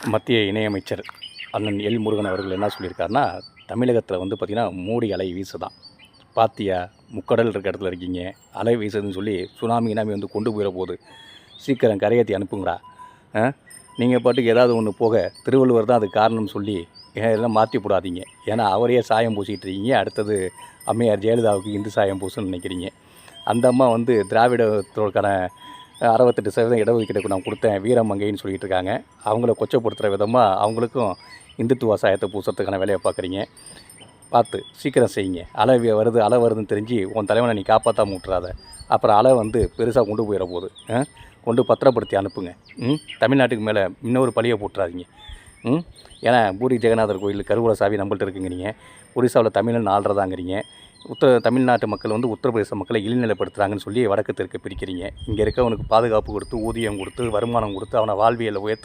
மத்திய இணையமைச்சர் அண்ணன் எல் முருகன் அவர்கள் என்ன சொல்லியிருக்காருன்னா, தமிழகத்தில் வந்து பார்த்திங்கன்னா மூடி அலை வீசுதான். பாத்தியா, முக்கடல் இருக்க இடத்துல இருக்கீங்க, அலை வீசுதுன்னு சொல்லி சுனாமி கினாமி வந்து கொண்டு போயிட போகுது, சீக்கிரம் கரையேற்றி அனுப்புங்கடா. நீங்கள் பாட்டுக்கு ஏதாவது ஒன்று போக திருவள்ளுவர் தான் அதுக்கு காரணம்னு சொல்லி எல்லாம் மாற்றி போடாதீங்க. ஏன்னா அவரையே சாயம் பூசிகிட்டு இருக்கீங்க. அடுத்தது அம்மையார் ஜெயலலிதாவுக்கு இந்து சாயம் பூசுன்னு நினைக்கிறீங்க. அந்த அம்மா வந்து திராவிடத்தோடுக்கான 68% இடஒதுக்கீடு நான் கொடுத்தேன் வீரமங்கைன்னு சொல்லிகிட்டு இருக்காங்க. அவங்கள கொச்சப்படுத்துகிற விதமாக அவங்களுக்கும் இந்துத்துவ சாயத்தை பூசுறதுக்கான வேலையை பார்க்குறீங்க. பார்த்து சீக்கிரம் செய்யுங்க. அலை வருதுன்னு தெரிஞ்சு உன் தலைவனை நீ காப்பாற்றாம விட்டுறாத. அப்புறம் அலை வந்து பெருசாக கொண்டு போயிட போகுது. கொண்டு பத்திரப்படுத்தி அனுப்புங்க. தமிழ்நாட்டுக்கு மேலே இன்னொரு பழியை போட்டுறாதீங்க. ஏன்னா பூரி ஜெகநாதர் கோயில் கருவூல சாவி நம்மள்ட்ட இருக்குங்கிறீங்க. ஒரிசாவில் தமிழன் ஆள்றதாங்கிறீங்க. தமிழ்நாட்டு மக்கள் வந்து உத்தரப்பிரதேச மக்களை இழிநிலைப்படுத்துகிறாங்கன்னு சொல்லி வடக்கு தெற்கு பிரிக்கிறீங்க. இங்கே இருக்கவனுக்கு பாதுகாப்பு கொடுத்து, ஊதியம் கொடுத்து, வருமானம் கொடுத்து, அவனை வாழ்வியலை உயர்த்து